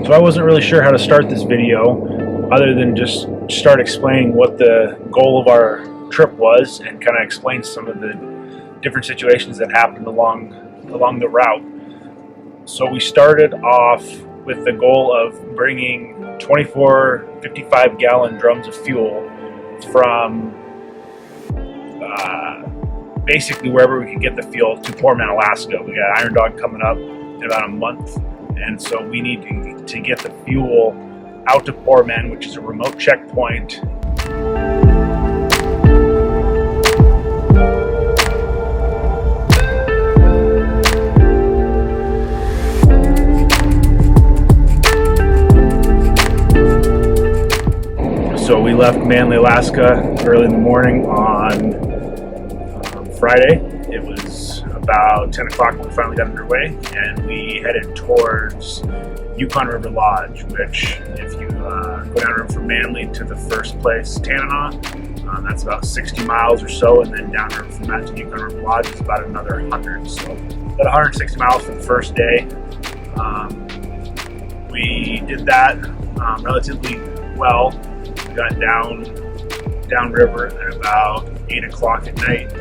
So I wasn't really sure how to start this video other than just start explaining what the goal of our trip was and kind of explain some of the different situations that happened along the route. So we started off with the goal of bringing 24 55-gallon drums of fuel from basically wherever we could get the fuel to Poorman, Alaska. We got Iron Dog coming up in about a month, and so we need to get the fuel out to Poorman, which is a remote checkpoint. So we left Manly, Alaska early in the morning on Friday. It was about 10 o'clock when we finally got underway, and we headed towards Yukon River Lodge, which if you go down from Manly to the first place, Tanana, that's about 60 miles or so, and then downriver from that to Yukon River Lodge is about another 100. So about 160 miles for the first day. We did that relatively well. We got downriver at about 8 o'clock at night.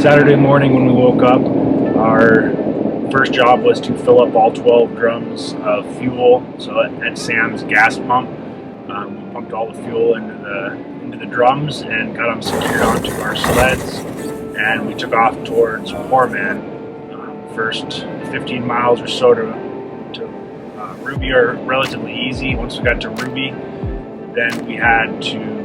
Saturday morning when we woke up, our first job was to fill up all 12 drums of fuel. So at Sam's gas pump, we pumped all the fuel into the drums and got them secured onto our sleds, and we took off towards Poorman. First 15 miles or so to Ruby are relatively easy. Once we got to Ruby, then we had to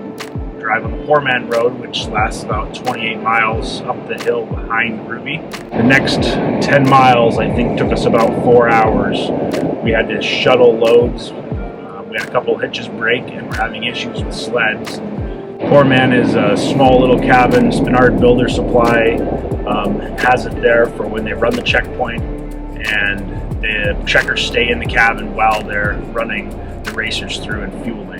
drive on the Poorman Road, which lasts about 28 miles up the hill behind Ruby. The next 10 miles, I think, took us about 4 hours. We had to shuttle loads. We had a couple hitches break, and we're having issues with sleds. Poorman is a small little cabin. Spinard Builder Supply has it there for when they run the checkpoint, and the checkers stay in the cabin while they're running the racers through and fueling.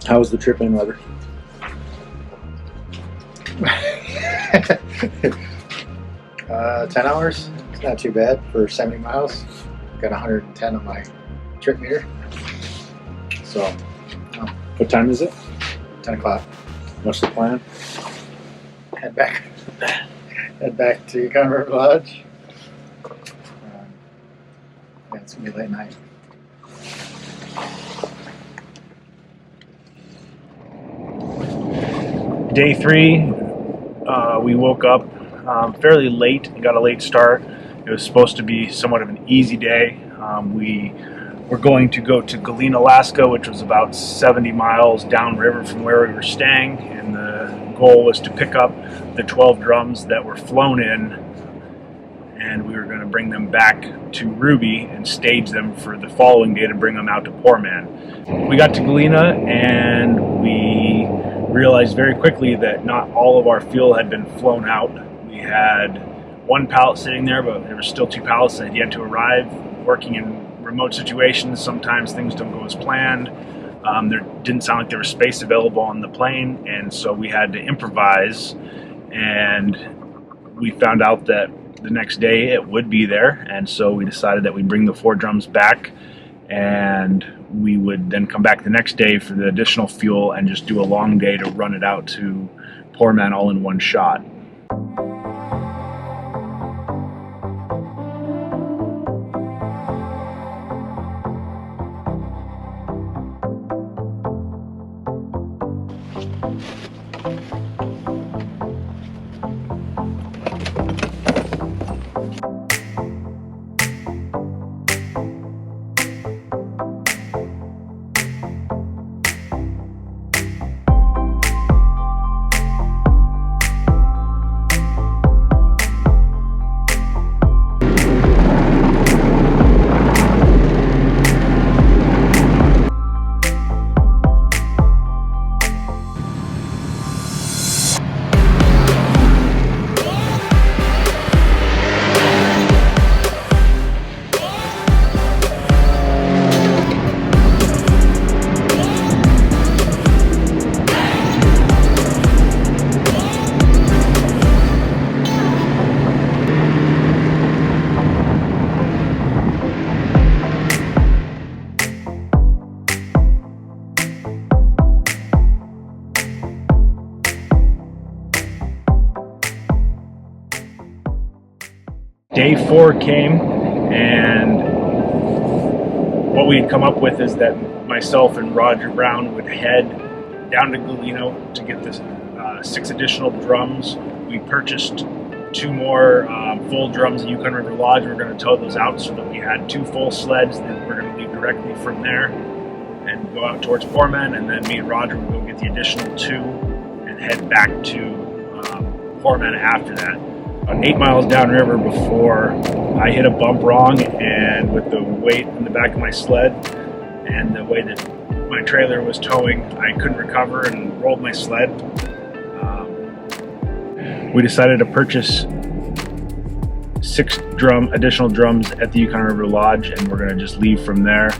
How was the trip in weather? 10 hours. It's not too bad for 70 miles. Got 110 on my trip meter. So, What time is it? 10 o'clock. What's the plan? Head back to Yukon River Lodge. Yeah, it's gonna be late night. Day 3, we woke up fairly late and got a late start. It was supposed to be somewhat of an easy day. We were going to go to Galena, Alaska, which was about 70 miles downriver from where we were staying, and the goal was to pick up the 12 drums that were flown in, and we were going to bring them back to Ruby and stage them for the following day to bring them out to Poorman. We got to Galena and we realized very quickly that not all of our fuel had been flown out. We had one pallet sitting there, but there were still 2 pallets that had yet to arrive. Working in remote situations, sometimes things don't go as planned. There didn't sound like there was space available on the plane, and so we had to improvise, and we found out that the next day it would be there, and so we decided that we'd bring the 4 drums back, and we would then come back the next day for the additional fuel and just do a long day to run it out to Poorman all in one shot. Day 4 came, and what we had come up with is that myself and Roger Brown would head down to Galena to get this 6 additional drums. We purchased 2 more full drums at Yukon River Lodge. We were going to tow those out so that we had 2 full sleds that we're going to leave directly from there and go out towards Poorman, and then me and Roger would go get the additional 2 and head back to Poorman after that. 8 miles downriver before I hit a bump wrong, and with the weight in the back of my sled and the way that my trailer was towing, I couldn't recover and rolled my sled. We decided to purchase 6 additional drums at the Yukon River Lodge, and we're going to just leave from there.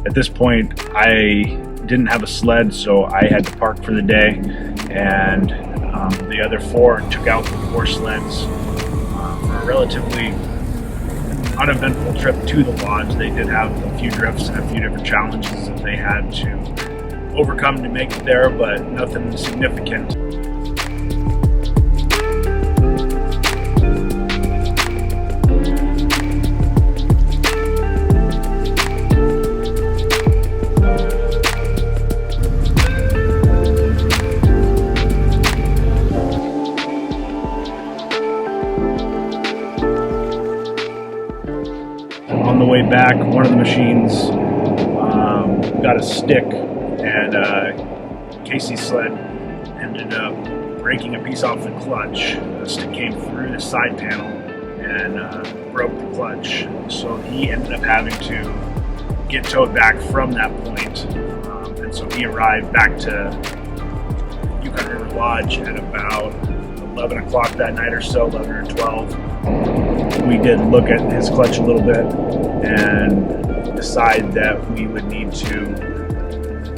At this point, I didn't have a sled, so I had to park for the day, and the other 4 took out the 4 sleds for a relatively uneventful trip to the lodge. They did have a few drifts and a few different challenges that they had to overcome to make it there, but nothing significant. On the way back, one of the machines got a stick, and Casey's sled ended up breaking a piece off the clutch. The stick came through the side panel and broke the clutch, so he ended up having to get towed back from that point, and so he arrived back to Yukon River Lodge at about 11 o'clock that night or so, 11 or 12. We did look at his clutch a little bit and decide that we would need to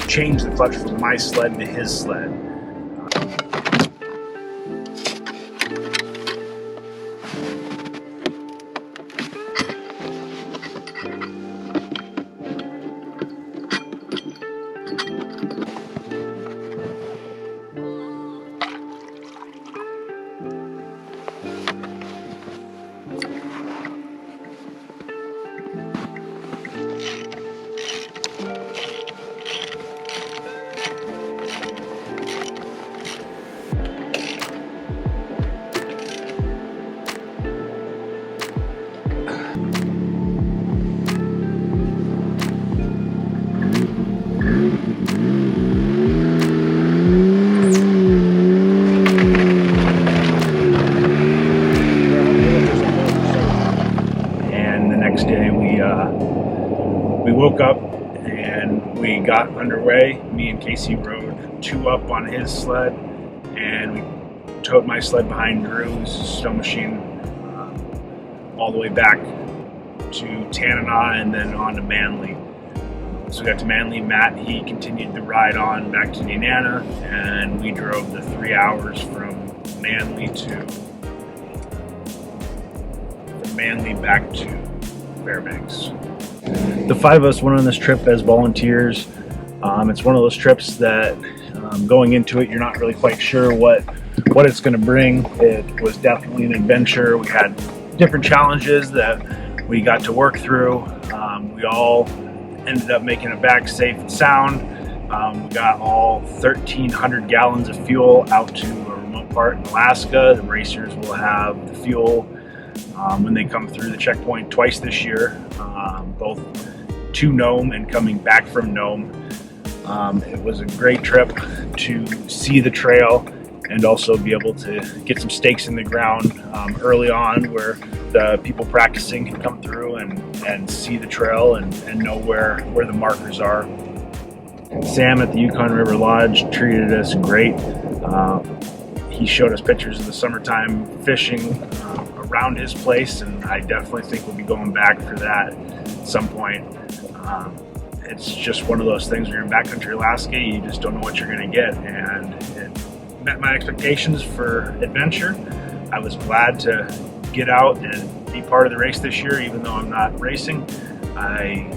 change the clutch from my sled to his sled. Next day we woke up and we got underway. Me and Casey rode 2 up on his sled, and we towed my sled behind Drew's snow machine all the way back to Tanana and then on to Manly. So we got to Manly. Matt, he continued the ride on back to Nenana, and we drove the 3 hours from Manly back to Fairbanks. The 5 of us went on this trip as volunteers. It's one of those trips that going into it, you're not really quite sure what it's going to bring. It was definitely an adventure. We had different challenges that we got to work through. We all ended up making it back safe and sound. We got all 1,300 gallons of fuel out to a remote part in Alaska. The racers will have the fuel when they come through the checkpoint twice this year, both to Nome and coming back from Nome. It was a great trip to see the trail and also be able to get some stakes in the ground early on where the people practicing can come through and see the trail and know where the markers are. Sam at the Yukon River Lodge treated us great. He showed us pictures of the summertime fishing around his place, and I definitely think we'll be going back for that at some point. It's just one of those things when you're in backcountry Alaska, you just don't know what you're going to get, and it met my expectations for adventure. I was glad to get out and be part of the race this year, even though I'm not racing. I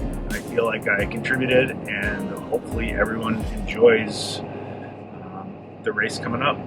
feel like I contributed, and hopefully everyone enjoys the race coming up.